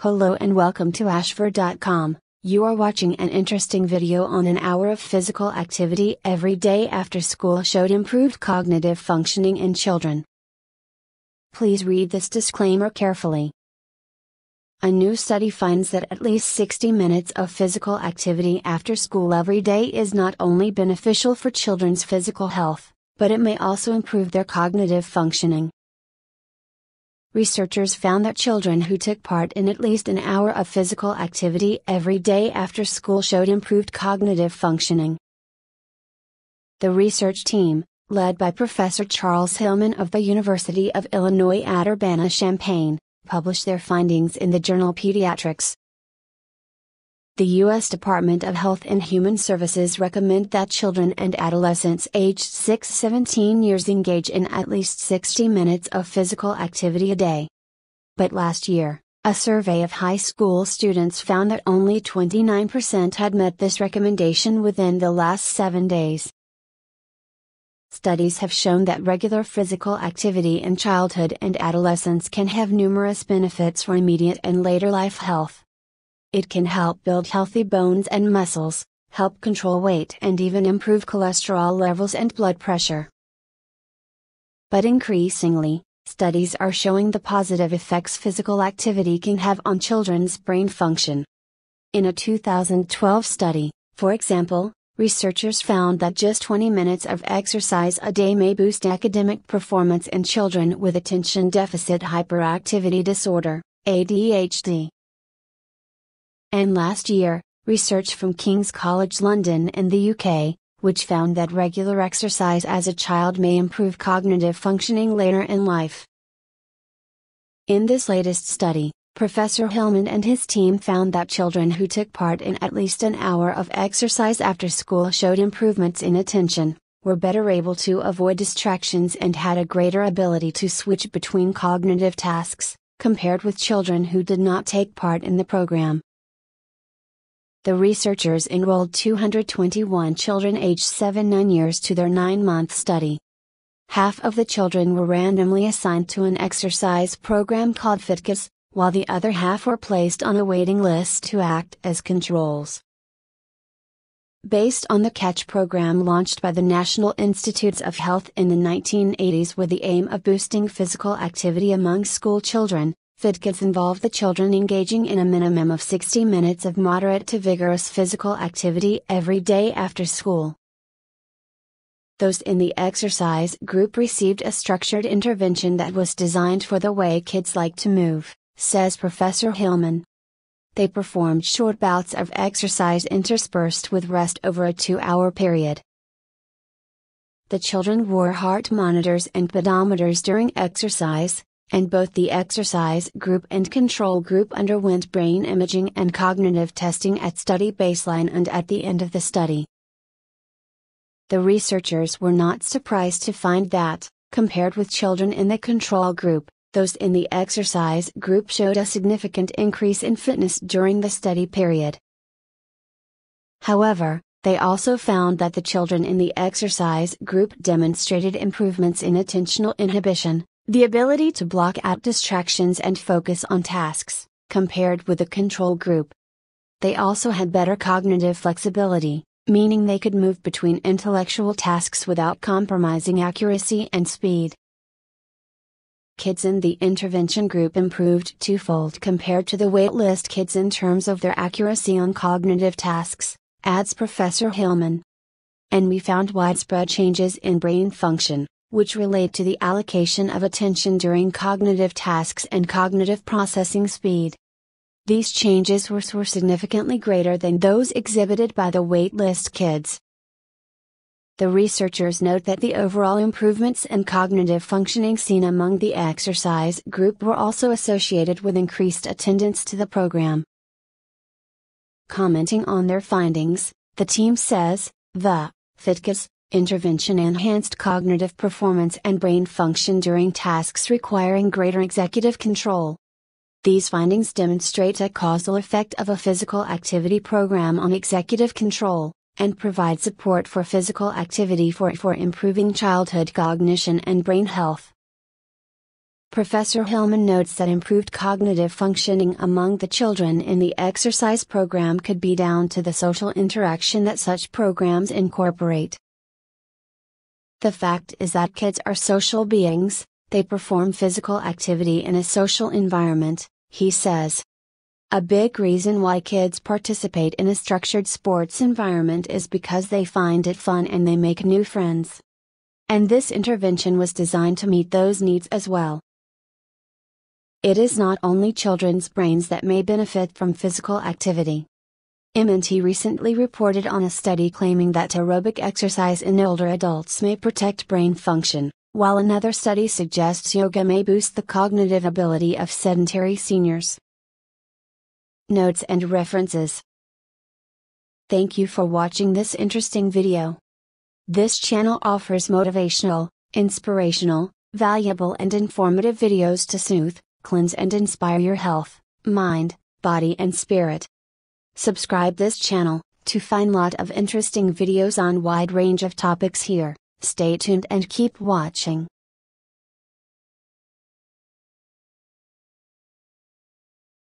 Hello and welcome to Ashford.com. You are watching an interesting video on an hour of physical activity every day after school showed improved cognitive functioning in children. Please read this disclaimer carefully. A new study finds that at least 60 minutes of physical activity after school every day is not only beneficial for children's physical health, but it may also improve their cognitive functioning. Researchers found that children who took part in at least an hour of physical activity every day after school showed improved cognitive functioning. The research team, led by Professor Charles Hillman of the University of Illinois at Urbana-Champaign, published their findings in the journal Pediatrics. The U.S. Department of Health and Human Services recommend that children and adolescents aged 6-17 years engage in at least 60 minutes of physical activity a day. But last year, a survey of high school students found that only 29% had met this recommendation within the last 7 days. Studies have shown that regular physical activity in childhood and adolescence can have numerous benefits for immediate and later life health. It can help build healthy bones and muscles, help control weight and even improve cholesterol levels and blood pressure. But increasingly, studies are showing the positive effects physical activity can have on children's brain function. In a 2012 study, for example, researchers found that just 20 minutes of exercise a day may boost academic performance in children with attention deficit hyperactivity disorder, ADHD. And last year, research from King's College London in the UK, which found that regular exercise as a child may improve cognitive functioning later in life. In this latest study, Professor Hillman and his team found that children who took part in at least an hour of exercise after school showed improvements in attention, were better able to avoid distractions and had a greater ability to switch between cognitive tasks, compared with children who did not take part in the program. The researchers enrolled 221 children aged 7-9 years to their 9-month study. Half of the children were randomly assigned to an exercise program called FitKids, while the other half were placed on a waiting list to act as controls. Based on the CATCH program launched by the National Institutes of Health in the 1980s with the aim of boosting physical activity among school children, FitKids involved the children engaging in a minimum of 60 minutes of moderate to vigorous physical activity every day after school. Those in the exercise group received a structured intervention that was designed for the way kids like to move, says Professor Hillman. They performed short bouts of exercise interspersed with rest over a 2-hour period. The children wore heart monitors and pedometers during exercise, and both the exercise group and control group underwent brain imaging and cognitive testing at study baseline and at the end of the study. The researchers were not surprised to find that, compared with children in the control group, those in the exercise group showed a significant increase in fitness during the study period. However, they also found that the children in the exercise group demonstrated improvements in attentional inhibition, the ability to block out distractions and focus on tasks, compared with the control group. They also had better cognitive flexibility, meaning they could move between intellectual tasks without compromising accuracy and speed. Kids in the intervention group improved twofold compared to the waitlist kids in terms of their accuracy on cognitive tasks, adds Professor Hillman. And we found widespread changes in brain function, which relate to the allocation of attention during cognitive tasks and cognitive processing speed. These changes were significantly greater than those exhibited by the waitlist kids. The researchers note that the overall improvements in cognitive functioning seen among the exercise group were also associated with increased attendance to the program. Commenting on their findings, the team says, the FitKids intervention enhanced cognitive performance and brain function during tasks requiring greater executive control. These findings demonstrate a causal effect of a physical activity program on executive control, and provide support for physical activity for improving childhood cognition and brain health. Professor Hillman notes that improved cognitive functioning among the children in the exercise program could be down to the social interaction that such programs incorporate. The fact is that kids are social beings, they perform physical activity in a social environment, he says. A big reason why kids participate in a structured sports environment is because they find it fun and they make new friends. And this intervention was designed to meet those needs as well. It is not only children's brains that may benefit from physical activity. MIT recently reported on a study claiming that aerobic exercise in older adults may protect brain function, while another study suggests yoga may boost the cognitive ability of sedentary seniors. Notes and references. Thank you for watching this interesting video. This channel offers motivational, inspirational, valuable and informative videos to soothe, cleanse and inspire your health, mind, body and spirit. Subscribe this channel to find lot of interesting videos on wide range of topics here. Stay tuned and keep watching.